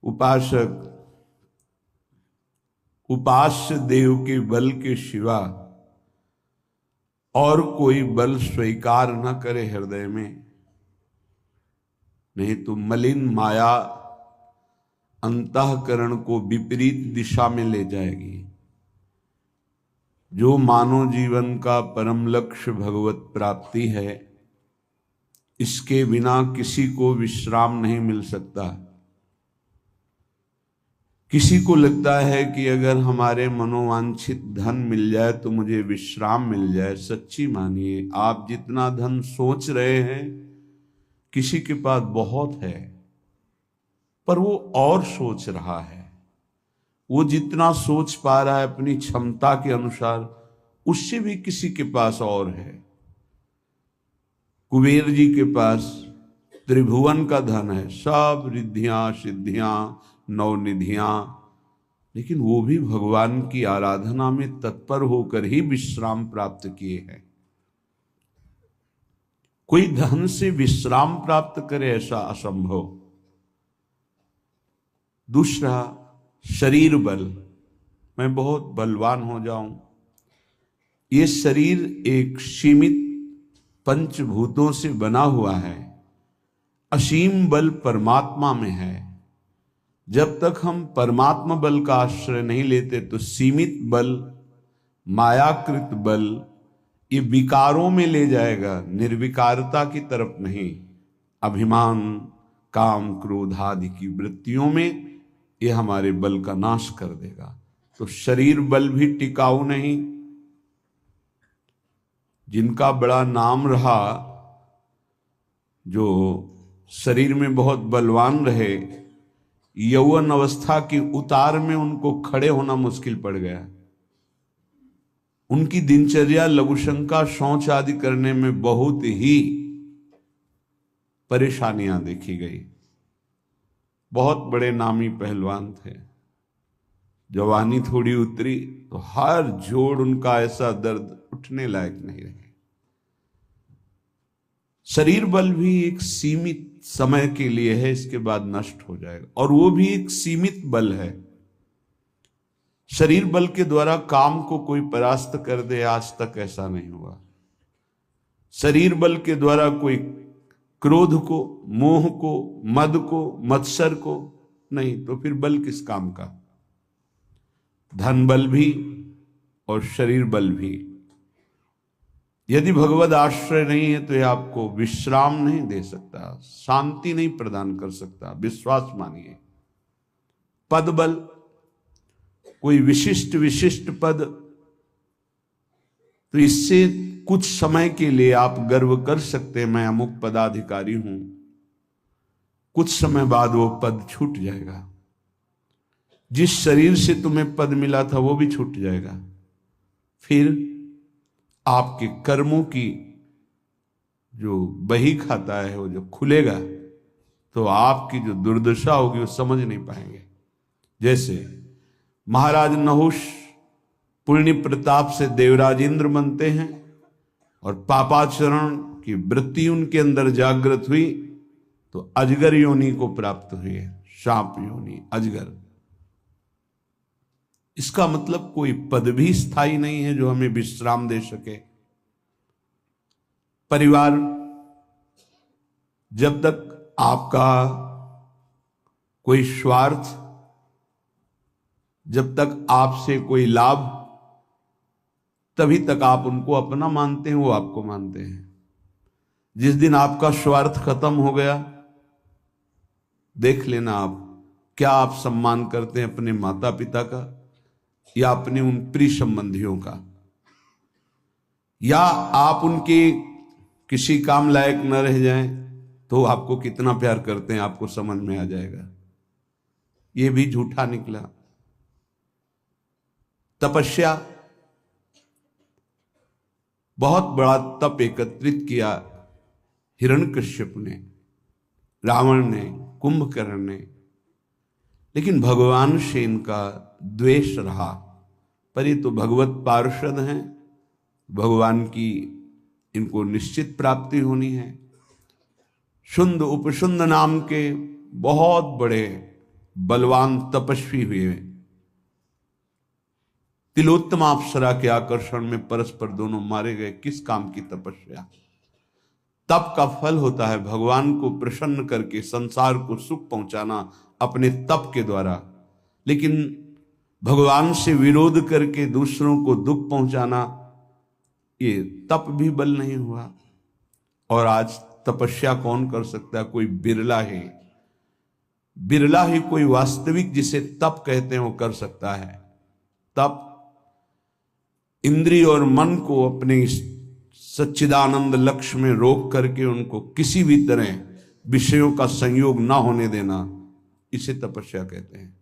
उपासक उपास्य देव के बल के सिवा और कोई बल स्वीकार न करे हृदय में, नहीं तो मलिन माया अंतःकरण को विपरीत दिशा में ले जाएगी। जो मानव जीवन का परम लक्ष्य भगवत प्राप्ति है, इसके बिना किसी को विश्राम नहीं मिल सकता। किसी को लगता है कि अगर हमारे मनोवांछित धन मिल जाए तो मुझे विश्राम मिल जाए। सच्ची मानिए, आप जितना धन सोच रहे हैं किसी के पास बहुत है, पर वो और सोच रहा है। वो जितना सोच पा रहा है अपनी क्षमता के अनुसार, उससे भी किसी के पास और है। कुबेर जी के पास त्रिभुवन का धन है, सब रिद्धियां सिद्धियां नवनिधियां, लेकिन वो भी भगवान की आराधना में तत्पर होकर ही विश्राम प्राप्त किए हैं। कोई धन से विश्राम प्राप्त करे ऐसा असंभव। दूसरा, शरीर बल, मैं बहुत बलवान हो जाऊं। ये शरीर एक सीमित पंचभूतों से बना हुआ है। असीम बल परमात्मा में है। जब तक हम परमात्मा बल का आश्रय नहीं लेते तो सीमित बल, मायाकृत बल, ये विकारों में ले जाएगा, निर्विकारता की तरफ नहीं। अभिमान, काम, क्रोध आदि की वृत्तियों में ये हमारे बल का नाश कर देगा। तो शरीर बल भी टिकाऊ नहीं। जिनका बड़ा नाम रहा, जो शरीर में बहुत बलवान रहे, यौवन अवस्था की उतार में उनको खड़े होना मुश्किल पड़ गया। उनकी दिनचर्या लघुशंका, शौच आदि करने में बहुत ही परेशानियां देखी गई। बहुत बड़े नामी पहलवान थे, जवानी थोड़ी उतरी तो हर जोड़ उनका ऐसा दर्द, उठने लायक नहीं रहे। शरीर बल भी एक सीमित समय के लिए है, इसके बाद नष्ट हो जाएगा, और वो भी एक सीमित बल है। शरीर बल के द्वारा काम को कोई परास्त कर दे, आज तक ऐसा नहीं हुआ। शरीर बल के द्वारा कोई क्रोध को, मोह को, मद को, मत्सर को नहीं, तो फिर बल किस काम का। धन बल भी और शरीर बल भी, यदि भगवद आश्रय नहीं है तो यह आपको विश्राम नहीं दे सकता, शांति नहीं प्रदान कर सकता। विश्वास मानिए। पद बल, कोई विशिष्ट पद, तो इससे कुछ समय के लिए आप गर्व कर सकते हैं, मैं अमुक पदाधिकारी हूं। कुछ समय बाद वो पद छूट जाएगा। जिस शरीर से तुम्हें पद मिला था वो भी छूट जाएगा। फिर आपके कर्मों की जो बही खाता है वो जो खुलेगा, तो आपकी जो दुर्दशा होगी वो समझ नहीं पाएंगे। जैसे महाराज नहुष पुण्य प्रताप से देवराज इंद्र बनते हैं, और पापाचरण की वृत्ति उनके अंदर जागृत हुई तो अजगर योनि को प्राप्त हुई है। सांप योनि, अजगर। इसका मतलब कोई पद भी स्थायी नहीं है जो हमें विश्राम दे सके। परिवार, जब तक आपका कोई स्वार्थ, जब तक आपसे कोई लाभ, तभी तक आप उनको अपना मानते हैं, वो आपको मानते हैं। जिस दिन आपका स्वार्थ खत्म हो गया, देख लेना आप क्या आप सम्मान करते हैं अपने माता पिता का, या अपने उन प्रिय संबंधियों का, या आप उनके किसी काम लायक न रह जाएं तो आपको कितना प्यार करते हैं आपको समझ में आ जाएगा। ये भी झूठा निकला। तपस्या, बहुत बड़ा तप एकत्रित किया हिरण्यकश्यप ने, रावण ने, कुंभकर्ण ने, लेकिन भगवान से इनका द्वेष रहा। पर ये तो भगवत पार्षद हैं, भगवान की इनको निश्चित प्राप्ति होनी है। शुंद उपशुंद नाम के बहुत बड़े बलवान तपस्वी हुए। तिलोत्तमा अप्सरा के आकर्षण में परस्पर दोनों मारे गए। किस काम की तपस्या? तप का फल होता है भगवान को प्रसन्न करके संसार को सुख पहुंचाना अपने तप के द्वारा, लेकिन भगवान से विरोध करके दूसरों को दुख पहुंचाना, ये तप भी बल नहीं हुआ। और आज तपस्या कौन कर सकता है? कोई बिरला है, बिरला ही कोई वास्तविक जिसे तप कहते हैं वो कर सकता है। तप इंद्रिय और मन को अपने सच्चिदानंद लक्ष्य में रोक करके उनको किसी भी तरह विषयों का संयोग ना होने देना, इसे तपस्या कहते हैं।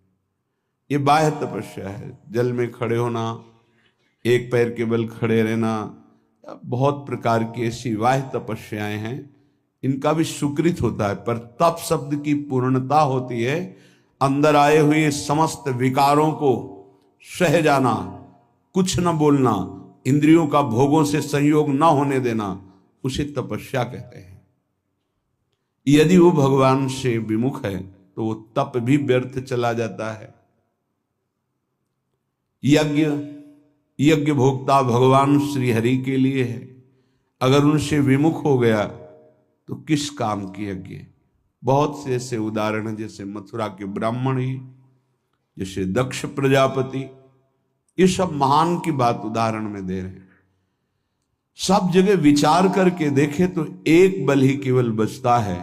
ये बाह्य तपस्या है, जल में खड़े होना, एक पैर के बल खड़े रहना, बहुत प्रकार की ऐसी बाह्य तपस्याएं हैं, इनका भी सुकृत होता है। पर तप शब्द की पूर्णता होती है अंदर आए हुए समस्त विकारों को सह जाना, कुछ न बोलना, इंद्रियों का भोगों से संयोग न होने देना, उसे तपस्या कहते हैं। यदि वो भगवान से विमुख है तो वो तप भी व्यर्थ चला जाता है। यज्ञ भोक्ता भगवान श्री हरि के लिए है, अगर उनसे विमुख हो गया तो किस काम की यज्ञ? बहुत से ऐसे उदाहरण हैं, जैसे मथुरा के ब्राह्मण ही, जैसे दक्ष प्रजापति, ये सब महान की बात उदाहरण में दे रहे हैं। सब जगह विचार करके देखे तो एक बल ही केवल बचता है,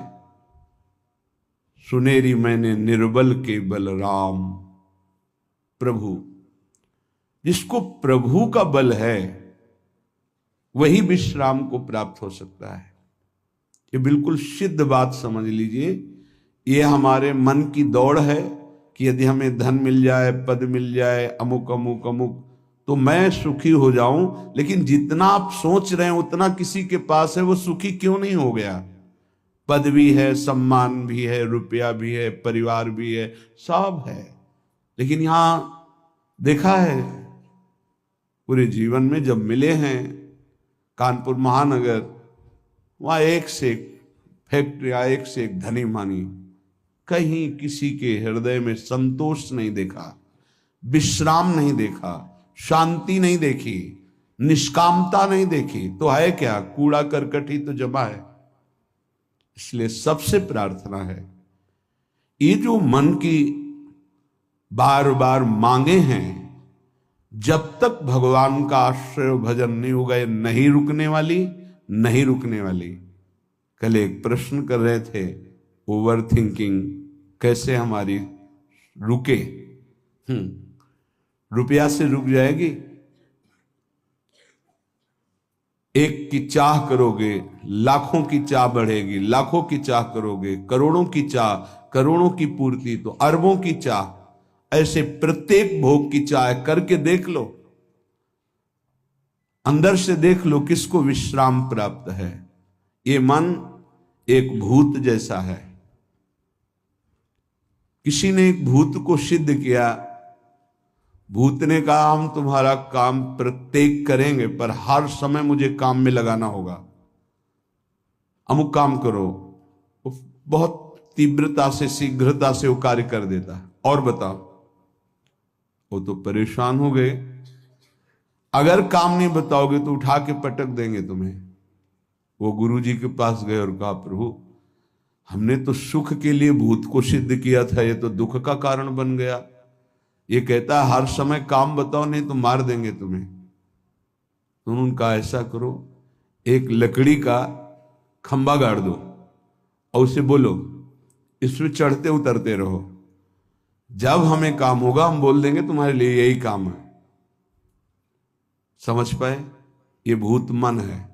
सुनेरी मैंने निर्बल के बल राम। प्रभु, जिसको प्रभु का बल है वही विश्राम को प्राप्त हो सकता है। ये बिल्कुल सिद्ध बात समझ लीजिए। ये हमारे मन की दौड़ है कि यदि हमें धन मिल जाए, पद मिल जाए, अमुक अमुक अमुक, तो मैं सुखी हो जाऊं। लेकिन जितना आप सोच रहे हैं उतना किसी के पास है, वो सुखी क्यों नहीं हो गया? पद भी है, सम्मान भी है, रुपया भी है, परिवार भी है, सब है, लेकिन यहां देखा है पूरे जीवन में जब मिले हैं कानपुर महानगर, वहां एक से एक फैक्ट्रियां, एक से एक धनी मानी, कहीं किसी के हृदय में संतोष नहीं देखा, विश्राम नहीं देखा, शांति नहीं देखी, निष्कामता नहीं देखी। तो है क्या? कूड़ा करकट ही तो जमा है। इसलिए सबसे प्रार्थना है, ये जो मन की बार बार मांगे हैं, जब तक भगवान का आश्रय भजन नहीं होगा, ये नहीं रुकने वाली, नहीं रुकने वाली। कल एक प्रश्न कर रहे थे, ओवर थिंकिंग कैसे हमारी रुके? रुपया से रुक जाएगी? एक की चाह करोगे, लाखों की चाह बढ़ेगी, लाखों की चाह करोगे, करोड़ों की चाह, करोड़ों की पूर्ति, तो अरबों की चाह, ऐसे प्रत्येक भोग की चाह करके देख लो, अंदर से देख लो किसको विश्राम प्राप्त है। ये मन एक भूत जैसा है। किसी ने एक भूत को सिद्ध किया, भूत ने कहा हम तुम्हारा काम प्रत्येक करेंगे, पर हर समय मुझे काम में लगाना होगा, अमुक काम करो। बहुत तीव्रता से, शीघ्रता से वो कार्य कर देता है। और बताओ, वो तो परेशान हो गए। अगर काम नहीं बताओगे तो उठा के पटक देंगे तुम्हें। वो गुरु जी के पास गए और कहा, प्रभु हमने तो सुख के लिए भूत को सिद्ध किया था, ये तो दुख का कारण बन गया। ये कहता है हर समय काम बताओ, नहीं तो मार देंगे तुम्हें। तो उन्होंने कहा ऐसा करो, एक लकड़ी का खंबा गाड़ दो और उसे बोलो इसमें चढ़ते उतरते रहो, जब हमें काम होगा हम बोल देंगे तुम्हारे लिए यही काम है। समझ पाए? ये भूत मन है।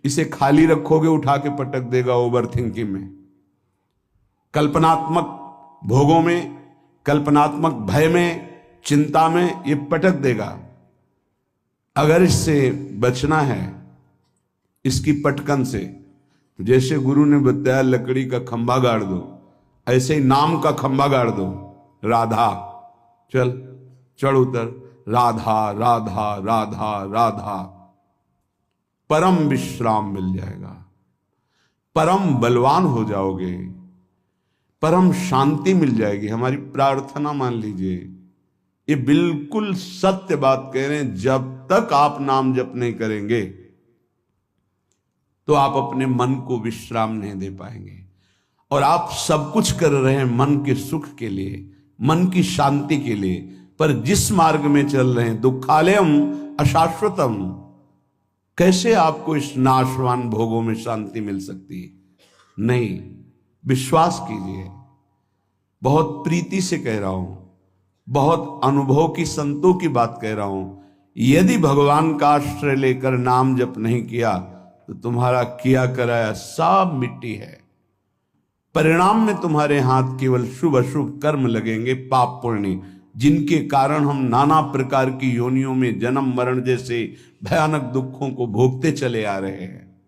इसे खाली रखोगे उठा के पटक देगा ओवर थिंकिंग में, कल्पनात्मक भोगों में, कल्पनात्मक भय में, चिंता में, ये पटक देगा। अगर इससे बचना है, इसकी पटकन से, तो जैसे गुरु ने बताया लकड़ी का खंबा गाड़ दो, ऐसे ही नाम का खंबा गाड़ दो। राधा, चल चढ़ उतर, राधा राधा राधा राधा, परम विश्राम मिल जाएगा, परम बलवान हो जाओगे। परम शांति मिल जाएगी। हमारी प्रार्थना मान लीजिए, ये बिल्कुल सत्य बात कह रहे हैं, जब तक आप नाम जप नहीं करेंगे तो आप अपने मन को विश्राम नहीं दे पाएंगे। और आप सब कुछ कर रहे हैं मन के सुख के लिए, मन की शांति के लिए, पर जिस मार्ग में चल रहे हैं दुखालयम अशाश्वतम, कैसे आपको इस नाशवान भोगों में शांति मिल सकती है? नहीं, विश्वास कीजिए, बहुत प्रीति से कह रहा हूं, बहुत अनुभव की संतों की बात कह रहा हूं। यदि भगवान का आश्रय लेकर नाम जप नहीं किया तो तुम्हारा किया कराया सब मिट्टी है। परिणाम में तुम्हारे हाथ केवल शुभ अशुभ कर्म लगेंगे, पाप पुण्य, जिनके कारण हम नाना प्रकार की योनियों में जन्म मरण जैसे भयानक दुखों को भोगते चले आ रहे हैं।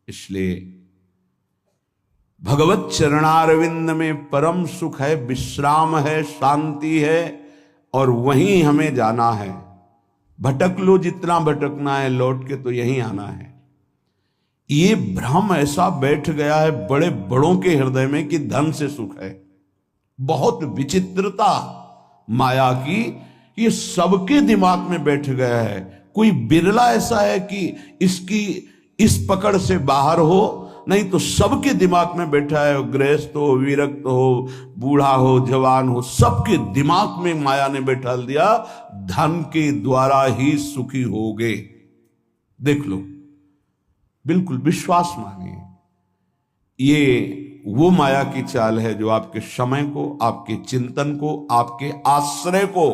इसलिए भगवत चरणारविंद में परम सुख है, विश्राम है, शांति है, और वहीं हमें जाना है। भटक लो जितना भटकना है, लौट के तो यहीं आना है। ये भ्रम ऐसा बैठ गया है बड़े बड़ों के हृदय में कि धन से सुख है। बहुत विचित्रता माया की, ये सबके दिमाग में बैठ गया है। कोई बिरला ऐसा है कि इसकी इस पकड़ से बाहर हो, नहीं तो सबके दिमाग में बैठा है। गृहस्थ हो, विरक्त हो, बूढ़ा हो, जवान हो, सबके दिमाग में माया ने बैठा दिया, धन के द्वारा ही सुखी होगे। देख लो, बिल्कुल विश्वास मानिए, ये वो माया की चाल है जो आपके समय को, आपके चिंतन को, आपके आश्रय को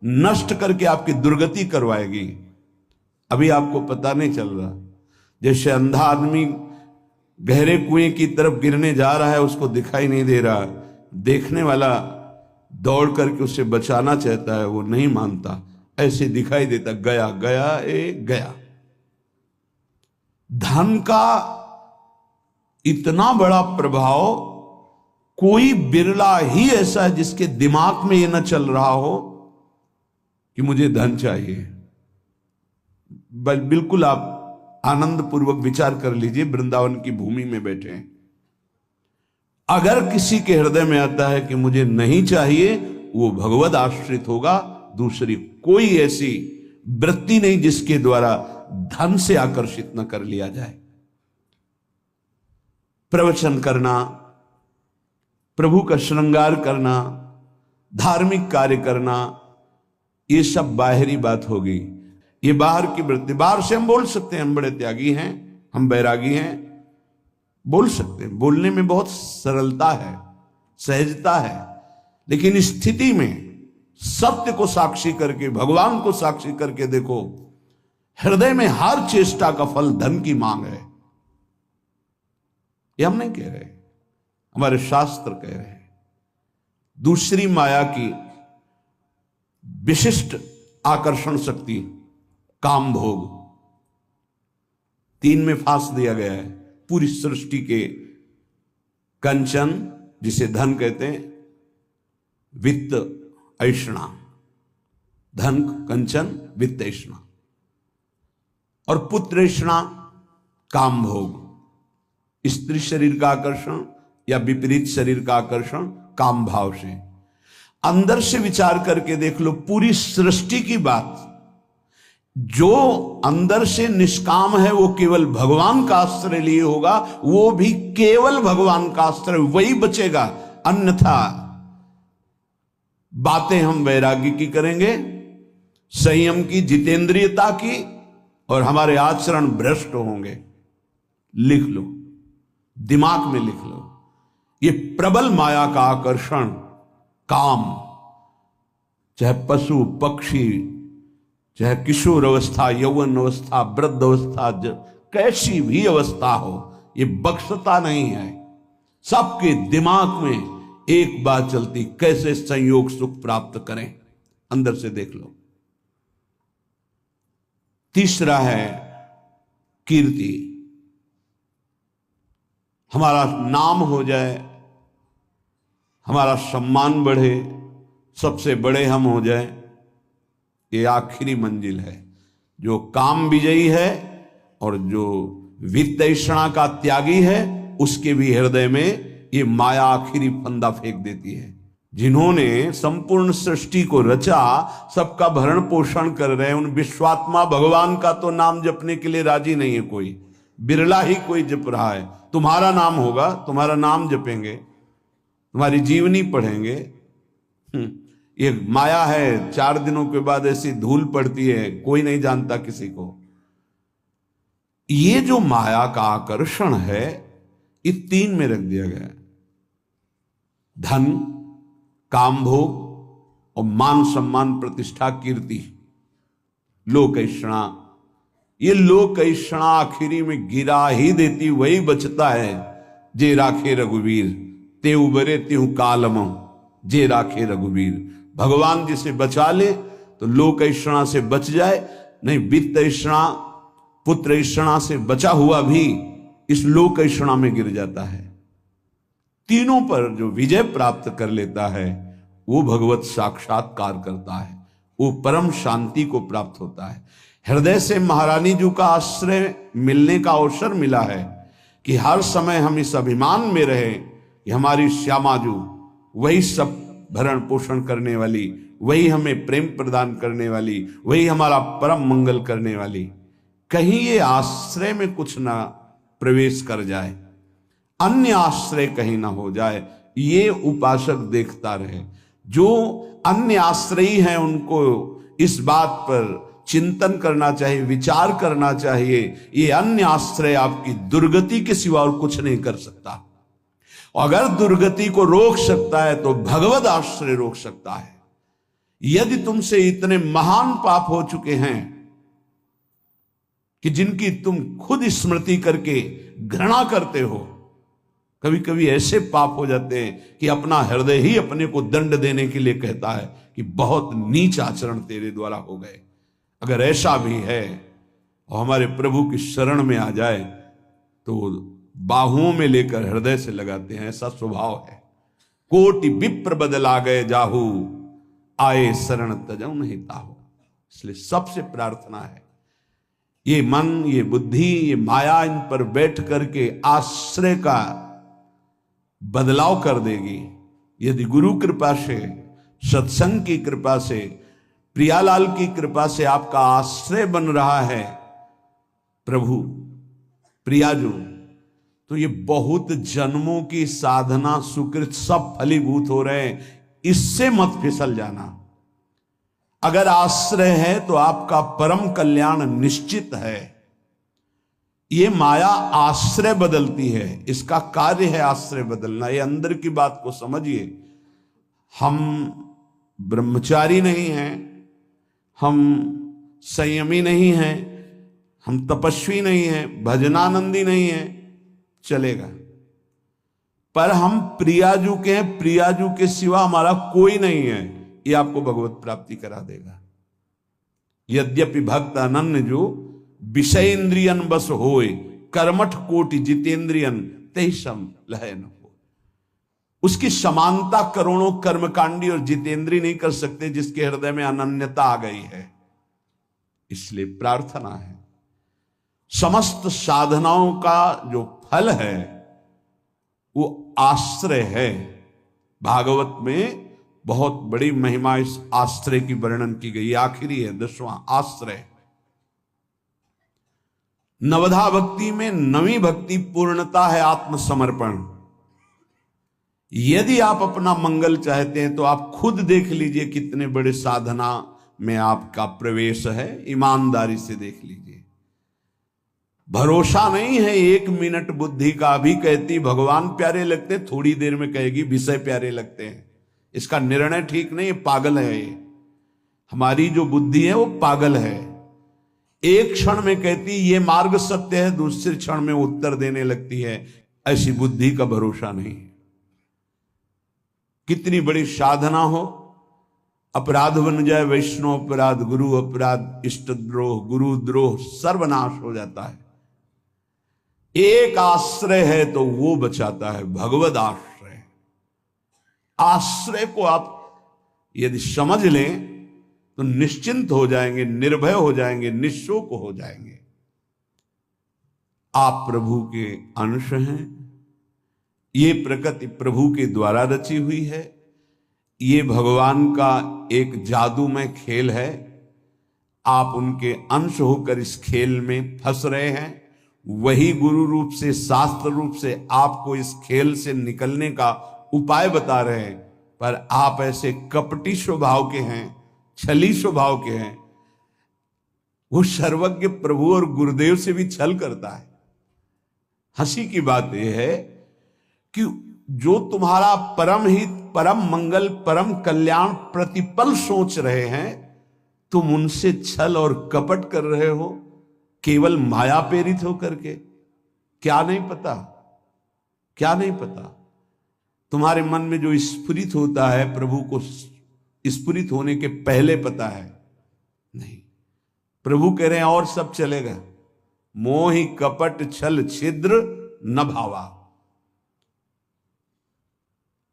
नष्ट करके आपकी दुर्गति करवाएगी। अभी आपको पता नहीं चल रहा, जैसे अंधा आदमी गहरे कुएं की तरफ गिरने जा रहा है, उसको दिखाई नहीं दे रहा, देखने वाला दौड़ करके उसे बचाना चाहता है, वो नहीं मानता, ऐसे दिखाई देता, गया गया गया। धन का इतना बड़ा प्रभाव, कोई बिरला ही ऐसा है जिसके दिमाग में ये न चल रहा हो कि मुझे धन चाहिए। बिल्कुल आप आनंद पूर्वक विचार कर लीजिए, वृंदावन की भूमि में बैठे हैं, अगर किसी के हृदय में आता है कि मुझे नहीं चाहिए, वो भगवद आश्रित होगा। दूसरी कोई ऐसी वृत्ति नहीं जिसके द्वारा धन से आकर्षित न कर लिया जाए। प्रवचन करना, प्रभु का श्रृंगार करना, धार्मिक कार्य करना, ये सब बाहरी बात होगी, ये बाहर की वृत्ति। बाहर से हम बोल सकते हैं हम बड़े त्यागी हैं, हम बैरागी हैं, बोल सकते हैं, बोलने में बहुत सरलता है, सहजता है, लेकिन स्थिति में सत्य को साक्षी करके, भगवान को साक्षी करके देखो, हृदय में हर चेष्टा का फल धन की मांग है। ये हम नहीं कह रहे, हमारे शास्त्र कह रहे हैं। दूसरी माया की विशिष्ट आकर्षण शक्ति काम भोग, तीन में फांस दिया गया है। पूरी सृष्टि के कंचन, जिसे धन कहते हैं, वित्त ऐषणा, धन कंचन वित्त ऐषणा, और पुत्र ऐषणा काम भोग, स्त्री शरीर का आकर्षण या विपरीत शरीर का आकर्षण काम भाव से। अंदर से विचार करके देख लो, पूरी सृष्टि की बात, जो अंदर से निष्काम है वो केवल भगवान का आश्रय लिए होगा, वो भी केवल भगवान का आश्रय, वही बचेगा। अन्यथा बातें हम वैराग्य की करेंगे, संयम की, जितेंद्रियता की, और हमारे आचरण भ्रष्ट होंगे। लिख लो, दिमाग में लिख लो, ये प्रबल माया का आकर्षण काम, चाहे पशु पक्षी, चाहे किशोर अवस्था, यौवन अवस्था, वृद्ध अवस्था, कैसी भी अवस्था हो, ये बख्शता नहीं है। सबके दिमाग में एक बात चलती, कैसे संयोग सुख प्राप्त करें, अंदर से देख लो। तीसरा है कीर्ति, हमारा नाम हो जाए, हमारा सम्मान बढ़े, सबसे बड़े हम हो जाए, ये आखिरी मंजिल है। जो काम विजयी है और जो वित्तैषणा का त्यागी है, उसके भी हृदय में ये माया आखिरी फंदा फेंक देती है। जिन्होंने संपूर्ण सृष्टि को रचा, सबका भरण पोषण कर रहे हैं, उन विश्वात्मा भगवान का तो नाम जपने के लिए राजी नहीं है कोई। बिरला ही कोई जप रहा है। तुम्हारा नाम होगा, तुम्हारा नाम जपेंगे, तुम्हारी जीवनी पढ़ेंगे। ये माया है, 4 दिनों के बाद ऐसी धूल पड़ती है, कोई नहीं जानता किसी को। ये जो माया का आकर्षण है, ये 3 में रख दिया गया है। धन, काम भोग और मान सम्मान प्रतिष्ठा कीर्ति, लोक ऐषणा। ये लोक ऐषणा आखिरी में गिरा ही देती, वही बचता है। जे राखे रघुवीर ते उबरे त्यू कालम, जे राखे रघुवीर। भगवान जिसे बचा ले तो लोक ऐषणा से बच जाए, नहीं वित्त ऐषणा पुत्र ऐषणा से बचा हुआ भी इस लोक ऐषणा में गिर जाता है। तीनों पर जो विजय प्राप्त कर लेता है वो भगवत साक्षात्कार करता है, वो परम शांति को प्राप्त होता है। हृदय से महारानी जी का आश्रय मिलने का अवसर मिला है कि हर समय हम इस अभिमान में रहे कि हमारी श्यामा जी वही सब भरण पोषण करने वाली, वही हमें प्रेम प्रदान करने वाली, वही हमारा परम मंगल करने वाली। कहीं ये आश्रय में कुछ ना प्रवेश कर जाए, अन्य आश्रय कहीं ना हो जाए, ये उपासक देखता रहे। जो अन्य आश्रयी हैं उनको इस बात पर चिंतन करना चाहिए, विचार करना चाहिए, ये अन्य आश्रय आपकी दुर्गति के सिवा और कुछ नहीं कर सकता। अगर दुर्गति को रोक सकता है तो भगवद आश्रय रोक सकता है। यदि तुमसे इतने महान पाप हो चुके हैं कि जिनकी तुम खुद स्मृति करके घृणा करते हो, कभी कभी ऐसे पाप हो जाते हैं कि अपना हृदय ही अपने को दंड देने के लिए कहता है कि बहुत नीच आचरण तेरे द्वारा हो गए। अगर ऐसा भी है और हमारे प्रभु की शरण में आ जाए तो बाहुओं में लेकर हृदय से लगाते हैं, ऐसा स्वभाव है। कोटि विप्र बदला गए जाहू, आए शरण तजऊ नहीं ताहू। इसलिए सबसे प्रार्थना है, ये मन, ये बुद्धि, ये माया इन पर बैठ करके आश्रय का बदलाव कर देगी। यदि गुरु कृपा से, सत्संग की कृपा से, प्रियालाल की कृपा से आपका आश्रय बन रहा है प्रभु प्रियाजू, तो ये बहुत जन्मों की साधना सुकृत सब फलीभूत हो रहे हैं। इससे मत फिसल जाना। अगर आश्रय है तो आपका परम कल्याण निश्चित है। ये माया आश्रय बदलती है, इसका कार्य है आश्रय बदलना। ये अंदर की बात को समझिए। हम ब्रह्मचारी नहीं हैं, हम संयमी नहीं हैं, हम तपस्वी नहीं हैं, भजनानंदी नहीं हैं, चलेगा। पर हम प्रियाजू के हैं, प्रियाजू के सिवा हमारा कोई नहीं है, ये आपको भगवत प्राप्ति करा देगा। यद्यपि भक्त अनन्य जो विषय इंद्रियन बस होए, कर्मठ कोटि जितेंद्रियन तेहि सम लहै न हो। उसकी समानता करोड़ों कर्मकांडी और जितेंद्री नहीं कर सकते जिसके हृदय में अनन्यता आ गई है। इसलिए प्रार्थना है, समस्त साधनाओं का जो फल है वो आश्रय है। भागवत में बहुत बड़ी महिमा इस आश्रय की वर्णन की गई। आखिरी है 10वां आश्रय। नवधा भक्ति में 9वीं भक्ति पूर्णता है आत्मसमर्पण। यदि आप अपना मंगल चाहते हैं तो आप खुद देख लीजिए कितने बड़े साधना में आपका प्रवेश है, ईमानदारी से देख लीजिए। भरोसा नहीं है 1 मिनट बुद्धि का। अभी कहती भगवान प्यारे लगते, थोड़ी देर में कहेगी विषय प्यारे लगते हैं। इसका निर्णय ठीक नहीं, पागल है ये। हमारी जो बुद्धि है वो पागल है। एक क्षण में कहती ये मार्ग सत्य है, दूसरे क्षण में उत्तर देने लगती है। ऐसी बुद्धि का भरोसा नहीं। कितनी बड़ी साधना हो, अपराध बन जाए, वैष्णव अपराध, गुरु अपराध, इष्ट द्रोह, गुरु द्रोह, सर्वनाश हो जाता है। एक आश्रय है तो वो बचाता है, भगवद आश्रय। आश्रय को आप यदि समझ लें तो निश्चिंत हो जाएंगे, निर्भय हो जाएंगे, निश्शोक हो जाएंगे। आप प्रभु के अंश हैं, ये प्रकृति प्रभु के द्वारा रची हुई है, ये भगवान का एक जादूमय खेल है। आप उनके अंश होकर इस खेल में फंस रहे हैं। वही गुरु रूप से, शास्त्र रूप से आपको इस खेल से निकलने का उपाय बता रहे हैं, पर आप ऐसे कपटी स्वभाव के हैं, छली स्वभाव के हैं। वो सर्वज्ञ प्रभु और गुरुदेव से भी छल करता है। हंसी की बात यह है कि जो तुम्हारा परम हित, परम मंगल, परम कल्याण प्रतिपल सोच रहे हैं, तुम उनसे छल और कपट कर रहे हो, केवल माया प्रेरित होकर के। क्या नहीं पता, क्या नहीं पता? तुम्हारे मन में जो स्फुरित होता है, प्रभु को स्फुरित होने के पहले पता है नहीं। प्रभु कह रहे हैं और सब चलेगा, मोहि कपट छल छिद्र न भावा।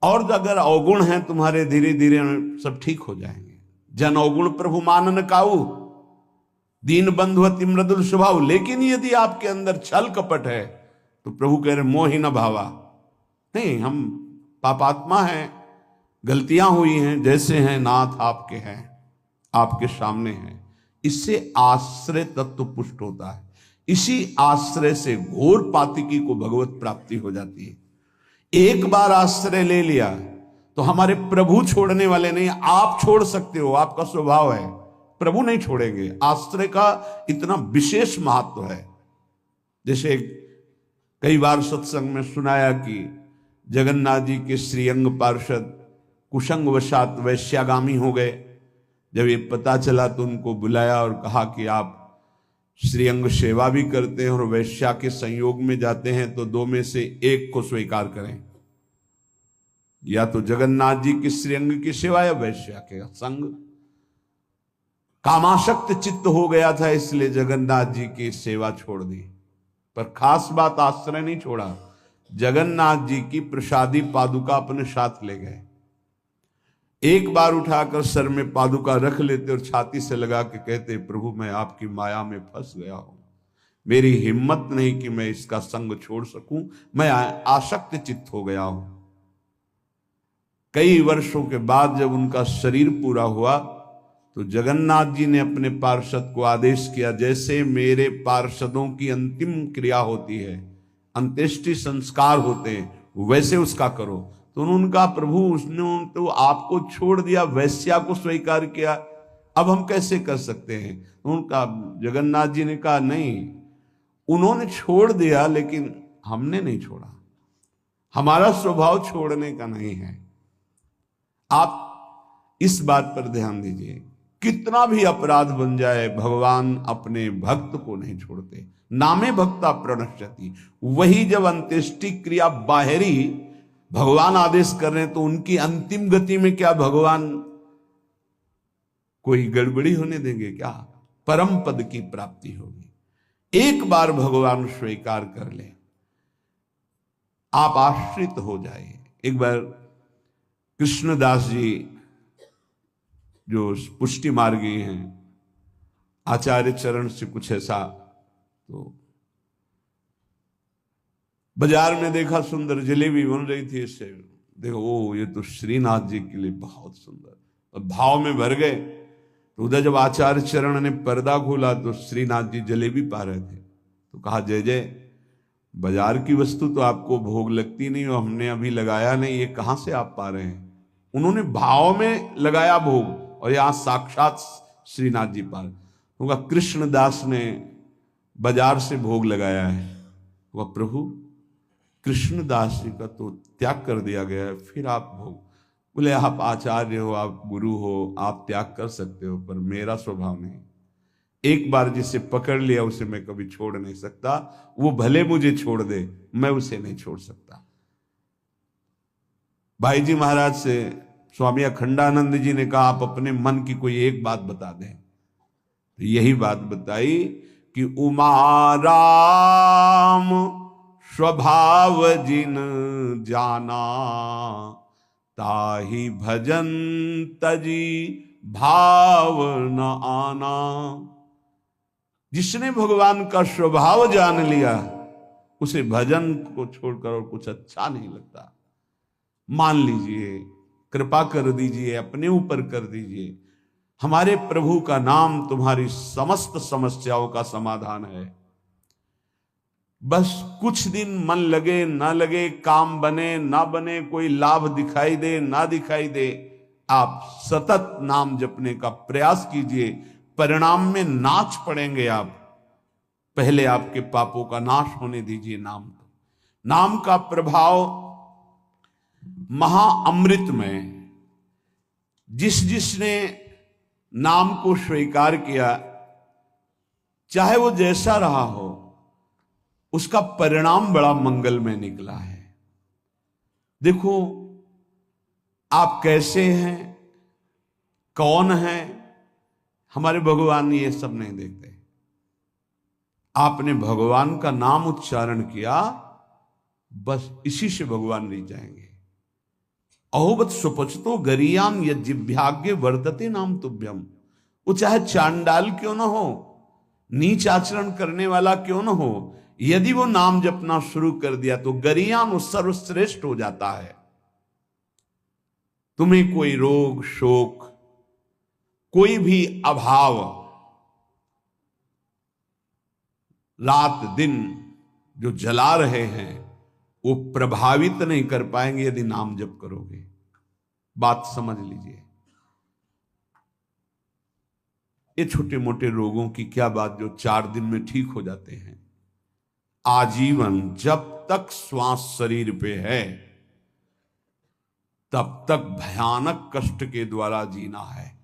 और अगर अवगुण है तुम्हारे, धीरे धीरे सब ठीक हो जाएंगे। जन अवगुण प्रभु मानन काऊ, दीन बंधु अति मृदुल स्वभाव। लेकिन यदि आपके अंदर छल कपट है तो प्रभु कह रहे मोहि न भावा। नहीं, हम पापात्मा हैं, गलतियां हुई हैं, जैसे हैं नाथ आपके हैं, आपके सामने हैं। इससे आश्रय तत्व पुष्ट होता है। इसी आश्रय से घोर पातिकी को भगवत प्राप्ति हो जाती है। एक बार आश्रय ले लिया तो हमारे प्रभु छोड़ने वाले नहीं, आप छोड़ सकते हो, आपका स्वभाव है, प्रभु नहीं छोड़ेंगे। आश्रय का इतना विशेष महत्व है। जैसे कई बार सत्संग में सुनाया कि जगन्नाथ जी के श्रीअंग पार्षद कुसंग वशात वैश्यागामी हो गए। जब ये पता चला तो उनको बुलाया और कहा कि आप श्रीअंग सेवा भी करते हैं और वैश्या के संयोग में जाते हैं, तो दो में से एक को स्वीकार करें, या तो जगन्नाथ जी के श्रीअंग की सेवा या वैश्या के संग। कामाशक्त चित्त हो गया था, इसलिए जगन्नाथ जी की सेवा छोड़ दी। पर खास बात, आश्रय नहीं छोड़ा। जगन्नाथ जी की प्रसादी पादुका अपने साथ ले गए। एक बार उठाकर सर में पादुका रख लेते और छाती से लगा के कहते, प्रभु मैं आपकी माया में फंस गया हूं, मेरी हिम्मत नहीं कि मैं इसका संग छोड़ सकूं, मैं आसक्त चित्त हो गया हूं। कई वर्षों के बाद जब उनका शरीर पूरा हुआ तो जगन्नाथ जी ने अपने पार्षद को आदेश किया, जैसे मेरे पार्षदों की अंतिम क्रिया होती है, अंत्येष्टि संस्कार होते हैं, वैसे उसका करो। तो उन्होंने कहा, प्रभु उसने तो आपको छोड़ दिया, वैश्या को स्वीकार किया, अब हम कैसे कर सकते हैं? उनका जगन्नाथ जी ने कहा, नहीं, उन्होंने छोड़ दिया लेकिन हमने नहीं छोड़ा, हमारा स्वभाव छोड़ने का नहीं है। आप इस बात पर ध्यान दीजिए, कितना भी अपराध बन जाए, भगवान अपने भक्त को नहीं छोड़ते। नामे भक्ता प्रणश्यति। वही जब अंत्येष्टि क्रिया बाहरी भगवान आदेश कर रहे हैं, तो उनकी अंतिम गति में क्या भगवान कोई गड़बड़ी होने देंगे क्या? परम पद की प्राप्ति होगी। एक बार भगवान स्वीकार कर ले, आप आश्रित हो जाए। एक बार कृष्णदास जी जो पुष्टि मार्गी हैं, आचार्य चरण से कुछ ऐसा, तो बाजार में देखा सुंदर जलेबी बन रही थी, इससे देखो ओ ये तो श्रीनाथ जी के लिए बहुत सुंदर, और भाव में भर गए। तो उधर जब आचार्य चरण ने पर्दा खोला तो श्रीनाथ जी जलेबी पा रहे थे। तो कहा, जय जय, बाजार की वस्तु तो आपको भोग लगती नहीं और हमने अभी लगाया नहीं, ये कहां से आप पा रहे हैं? उन्होंने भाव में लगाया भोग, और यहां साक्षात श्रीनाथ जी पा रहे। होगा कृष्णदास ने बाजार से भोग लगाया है। वह प्रभु कृष्णदास जी का तो त्याग कर दिया गया है, फिर आप भोग? बोले, आप आचार्य हो, आप गुरु हो, आप त्याग कर सकते हो, पर मेरा स्वभाव नहीं। एक बार जिसे पकड़ लिया उसे मैं कभी छोड़ नहीं सकता। वो भले मुझे छोड़ दे, मैं उसे नहीं छोड़ सकता। भाई जी महाराज से स्वामी अखंडानंद जी ने कहा, आप अपने मन की कोई एक बात बता दें। तो यही बात बताई कि उमा राम स्वभाव जिन जाना, ताहि भजन तजी भाव न आना। जिसने भगवान का स्वभाव जान लिया उसे भजन को छोड़कर और कुछ अच्छा नहीं लगता। मान लीजिए, कृपा कर दीजिए, अपने ऊपर कर दीजिए, हमारे प्रभु का नाम तुम्हारी समस्त समस्याओं का समाधान है। बस कुछ दिन मन लगे ना लगे, काम बने ना बने, कोई लाभ दिखाई दे ना दिखाई दे, आप सतत नाम जपने का प्रयास कीजिए। परिणाम में नाच पड़ेंगे आप। पहले आपके पापों का नाश होने दीजिए नाम को। नाम का प्रभाव महाअमृत में, जिसने नाम को स्वीकार किया, चाहे वो जैसा रहा हो, उसका परिणाम बड़ा मंगलमय निकला है। देखो, आप कैसे हैं, कौन हैं, हमारे भगवान ये सब नहीं देखते। आपने भगवान का नाम उच्चारण किया, बस इसी से भगवान नहीं जाएंगे। अहोबत सुपचतो गरियाम यज्ञभाग्य वर्तते नाम तुभ्यम। वो चाहे चांडाल क्यों ना हो, नीच आचरण करने वाला क्यों ना हो, यदि वो नाम जपना शुरू कर दिया तो गरियाम वो सर्वश्रेष्ठ हो जाता है। तुम्हें कोई रोग शोक, कोई भी अभाव रात दिन जो जला रहे हैं वो प्रभावित नहीं कर पाएंगे यदि नाम जप करोगे। बात समझ लीजिए। ये छोटे मोटे रोगों की क्या बात जो 4 दिन में ठीक हो जाते हैं। आजीवन जब तक श्वास शरीर पे है तब तक भयानक कष्ट के द्वारा जीना है।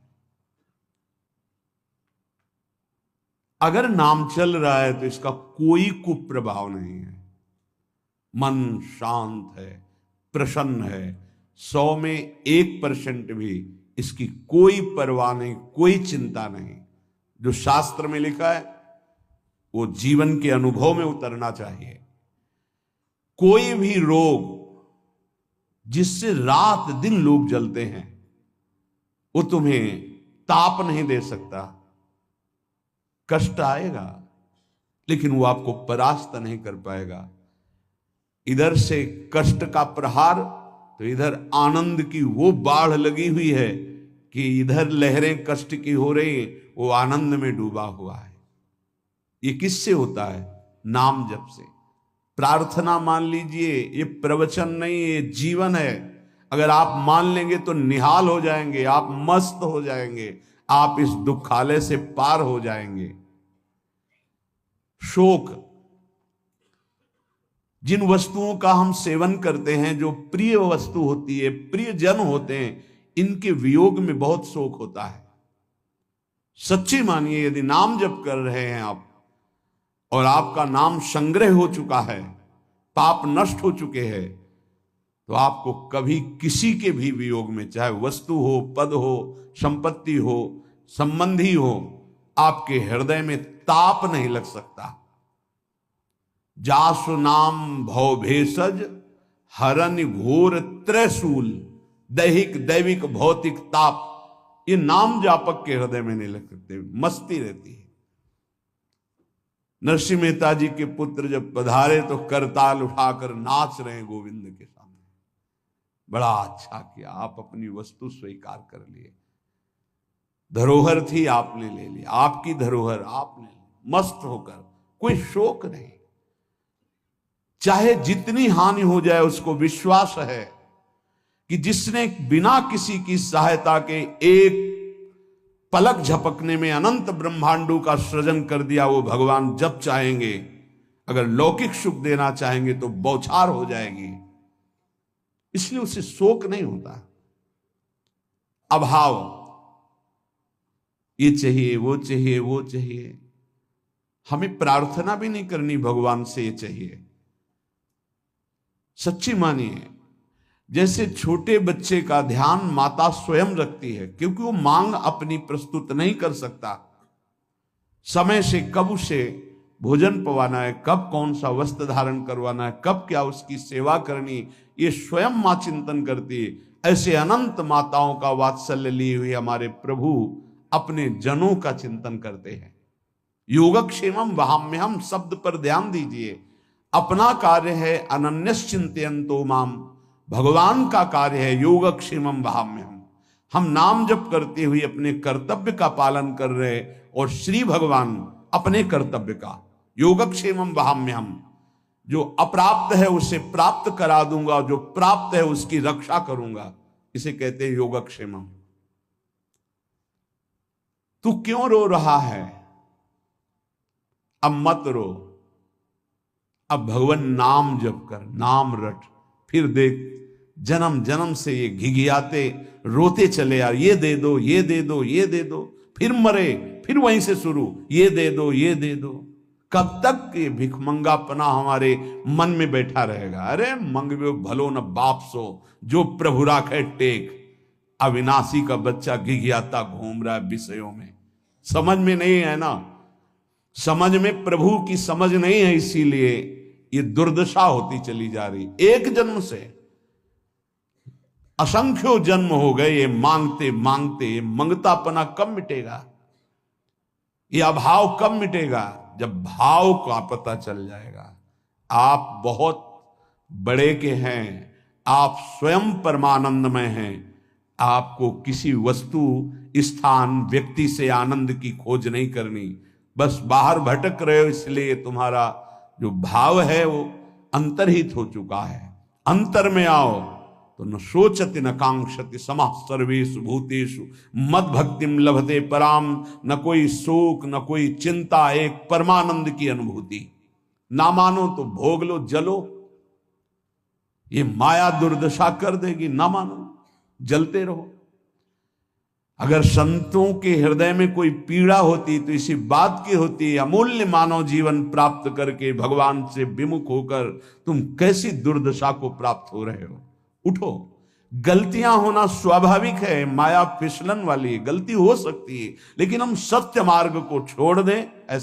अगर नाम चल रहा है तो इसका कोई कुप्रभाव नहीं है। मन शांत है, प्रसन्न है, 100 में 1% भी इसकी कोई परवाह नहीं, कोई चिंता नहीं। जो शास्त्र में लिखा है वो जीवन के अनुभव में उतरना चाहिए। कोई भी रोग जिससे रात दिन लोग जलते हैं वो तुम्हें ताप नहीं दे सकता। कष्ट आएगा लेकिन वो आपको परास्त नहीं कर पाएगा। इधर से कष्ट का प्रहार तो इधर आनंद की वो बाढ़ लगी हुई है कि इधर लहरें कष्ट की हो रही, वो आनंद में डूबा हुआ है। ये किससे होता है? नाम जप से। प्रार्थना मान लीजिए, ये प्रवचन नहीं, ये जीवन है। अगर आप मान लेंगे तो निहाल हो जाएंगे, आप मस्त हो जाएंगे, आप इस दुखालय से पार हो जाएंगे। शोक, जिन वस्तुओं का हम सेवन करते हैं, जो प्रिय वस्तु होती है, प्रिय जन होते हैं, इनके वियोग में बहुत शोक होता है। सच्ची मानिए, यदि नाम जप कर रहे हैं आप और आपका नाम संग्रह हो चुका है, पाप नष्ट हो चुके हैं, तो आपको कभी किसी के भी वियोग में, चाहे वस्तु हो, पद हो, संपत्ति हो, संबंधी हो, आपके हृदय में ताप नहीं लग सकता। जासु नाम भव भेषज हरन घोर त्रैशूल, दैहिक दैविक भौतिक ताप ये नाम जापक के हृदय में नहीं लग सकते। मस्ती रहती है। नरसिंह मेहता जी के पुत्र जब पधारे तो करताल उठाकर नाच रहे हैं गोविंद के सामने। बड़ा अच्छा किया, आप अपनी वस्तु स्वीकार कर लिए। धरोहर थी, आपने ले लिया, आपकी धरोहर आपने ली, मस्त होकर, कोई शोक नहीं। चाहे जितनी हानि हो जाए, उसको विश्वास है कि जिसने बिना किसी की सहायता के एक पलक झपकने में अनंत ब्रह्मांडों का सृजन कर दिया, वो भगवान जब चाहेंगे, अगर लौकिक सुख देना चाहेंगे तो बौछार हो जाएगी। इसलिए उसे शोक नहीं होता। अभाव, ये चाहिए, वो चाहिए, वो चाहिए, हमें प्रार्थना भी नहीं करनी भगवान से ये चाहिए। सच्ची मानिए, जैसे छोटे बच्चे का ध्यान माता स्वयं रखती है, क्योंकि वो मांग अपनी प्रस्तुत नहीं कर सकता। समय से कब उसे भोजन पवाना है, कब कौन सा वस्त्र धारण करवाना है, कब क्या उसकी सेवा करनी, ये स्वयं मां चिंतन करती है। ऐसे अनंत माताओं का वात्सल्य लिए हुए हमारे प्रभु अपने जनों का चिंतन करते हैं। योगक्षेमम वहाम्यहम शब्द पर ध्यान दीजिए। अपना कार्य है अनन्यश्चिंतयन्तो माम, भगवान का कार्य है योगक्षेमम वहाम्यहम। हम नाम जप करते हुए अपने कर्तव्य का पालन कर रहे और श्री भगवान अपने कर्तव्य का, योगक्षेमम वहाम्यहम, जो अप्राप्त है उसे प्राप्त करा दूंगा, जो प्राप्त है उसकी रक्षा करूंगा, इसे कहते हैं योगक्षेमम। तू क्यों रो रहा है? अब मत रो, अब भगवान नाम जप कर, नाम रट, फिर देख जन्म जन्म से ये घिघियाते रोते चले यार, ये दे दो, ये दे दो, ये दे दो, फिर मरे, फिर वहीं से शुरू, ये दे दो, ये दे दो। कब तक ये भिखमंगापना हमारे मन में बैठा रहेगा? अरे मंगवे भलो न बाप सो, जो प्रभु राखे टेक। अविनाशी का बच्चा घिघियाता घूम रहा है विषयों में, समझ में नहीं है ना, समझ में प्रभु की समझ नहीं है, इसीलिए ये दुर्दशा होती चली जा रही। एक जन्म से असंख्यों जन्म हो गए ये मांगते मांगते। मंगतापना कब मिटेगा? ये अभाव कब मिटेगा? जब भाव का पता चल जाएगा। आप बहुत बड़े के हैं, आप स्वयं परमानंदमय हैं। आपको किसी वस्तु, स्थान, व्यक्ति से आनंद की खोज नहीं करनी। बस बाहर भटक रहे हो, इसलिए तुम्हारा जो भाव है वो अंतर्हित हो चुका है। अंतर में आओ तो न शोचति न कांक्षति समः सर्वेषु भूतेषु मद भक्तिम लभते पराम। न कोई शोक न कोई चिंता, एक परमानंद की अनुभूति। ना मानो तो भोग लो, जलो, ये माया दुर्दशा कर देगी। ना मानो, जलते रहो। अगर संतों के हृदय में कोई पीड़ा होती तो इसी बात की होती, अमूल्य मानव जीवन प्राप्त करके भगवान से विमुख होकर तुम कैसी दुर्दशा को प्राप्त हो रहे हो। उठो। गलतियां होना स्वाभाविक है, माया फिसलन वाली है, गलती हो सकती है, लेकिन हम सत्य मार्ग को छोड़ दें ऐसा